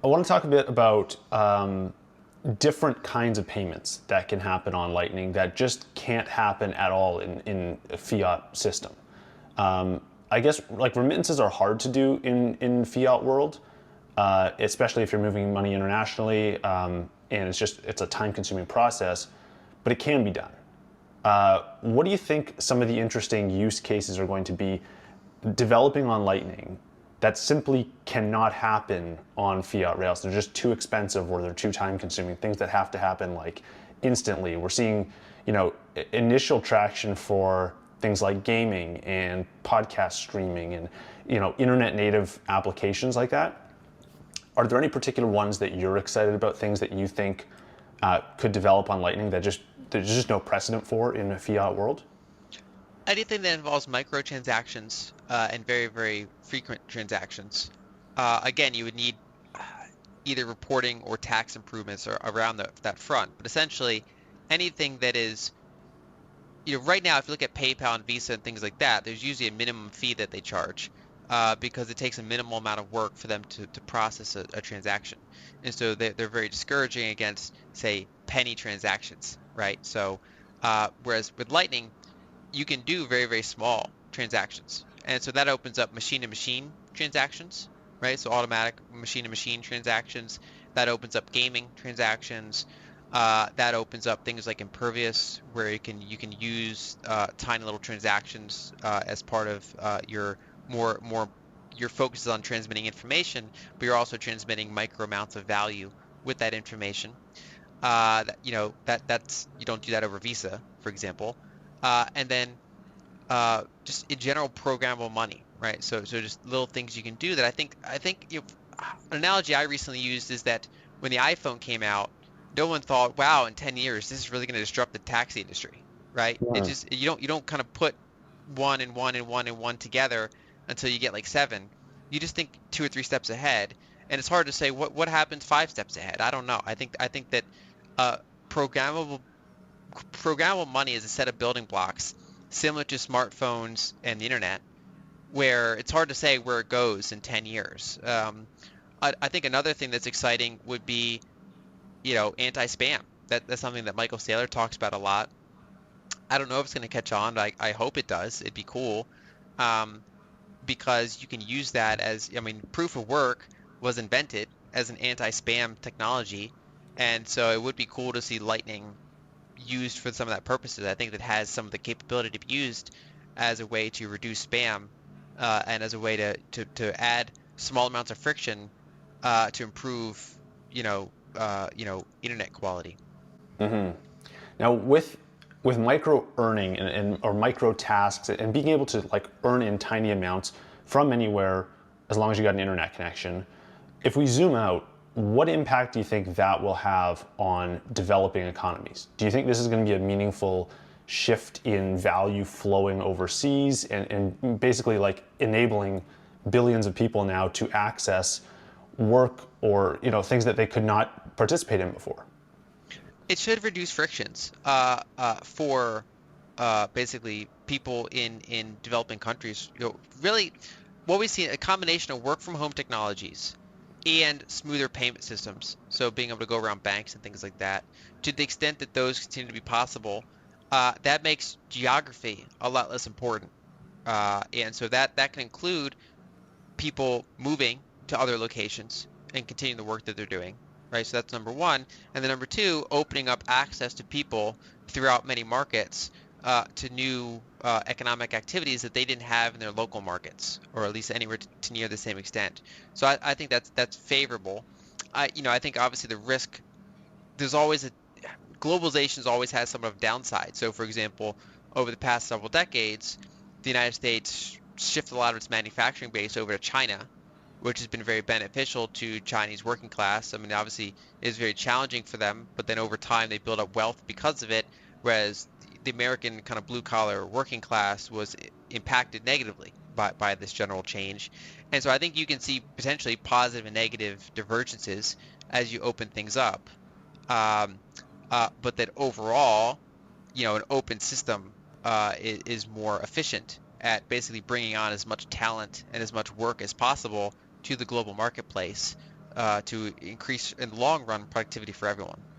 I want to talk a bit about different kinds of payments that can happen on Lightning that just can't happen at all in a fiat system. I guess like remittances are hard to do in fiat world, especially if you're moving money internationally, and it's a time consuming process, but it can be done. What do you think some of the interesting use cases are going to be developing on Lightning that simply cannot happen on fiat rails? They're just too expensive or they're too time consuming, things that have to happen like instantly. We're seeing, initial traction for things like gaming and podcast streaming and, internet native applications like that. Are there any particular ones that you're excited about, things that you think could develop on Lightning that just there's just no precedent for in a fiat world? Anything that involves microtransactions and very, very frequent transactions. Again, you would need uh, either reporting or tax improvements around that front. But essentially, anything that is, right now, if you look at PayPal and Visa and things like that, there's usually a minimum fee that they charge because it takes a minimal amount of work for them to process a transaction. And so they're very discouraging against, say, penny transactions, right? So, whereas with Lightning, you can do very, very small transactions. And so that opens up machine to machine transactions, right? So automatic machine to machine transactions. That opens up gaming transactions. That opens up things like Impervious, where you can use tiny little transactions as part of your more your focus is on transmitting information, but you're also transmitting micro amounts of value with that information. That's you don't do that over Visa, for example. And then just in general programmable money, right? So just little things you can do that I think an analogy I recently used is that when the iPhone came out, no one thought, wow, in 10 years this is really going to disrupt the taxi industry, right? It's Yeah. just you don't kind of put one and one and one and one together until you get like seven. You just think two or three steps ahead, and it's hard to say what happens five steps ahead. I don't know. I think that uh, programmable programmable money is a set of building blocks similar to smartphones and the internet, where it's hard to say where it goes in 10 years. I think another thing that's exciting would be, anti-spam. That's something that Michael Saylor talks about a lot. I don't know if it's going to catch on, but I hope it does. It'd be cool. Um, because you can use that as, I mean, proof of work was invented as an anti-spam technology. And so it would be cool to see Lightning used for some of that purposes. I think that has some of the capability to be used as a way to reduce spam and as a way to add small amounts of friction to improve, internet quality. Now, with micro earning and or micro tasks and being able to like earn in tiny amounts from anywhere, as long as you got an internet connection, if we zoom out, what impact do you think that will have on developing economies? Do you think this is going to be a meaningful shift in value flowing overseas and basically like enabling billions of people now to access work or things that they could not participate in before? It should reduce frictions for basically people in developing countries. Really, what we see a combination of work from home technologies and smoother payment systems. So being able to go around banks and things like that. To the extent that those continue to be possible, that makes geography a lot less important. And so that can include people moving to other locations and continuing the work that they're doing, right? So that's number one. And then number two, opening up access to people throughout many markets to new economic activities that they didn't have in their local markets, or at least anywhere to near the same extent. So I think that's favorable. I think obviously the risk, there's always a globalization's always has some of downside. So for example, over the past several decades, the United States shifted a lot of its manufacturing base over to China, which has been very beneficial to Chinese working class. I mean, obviously, it is very challenging for them, but then over time they build up wealth because of it, whereas the American kind of blue collar working class was impacted negatively by this general change. And so I think you can see potentially positive and negative divergences as you open things up. Um, but that overall, an open system is more efficient at basically bringing on as much talent and as much work as possible to the global marketplace. to increase in the long run productivity for everyone.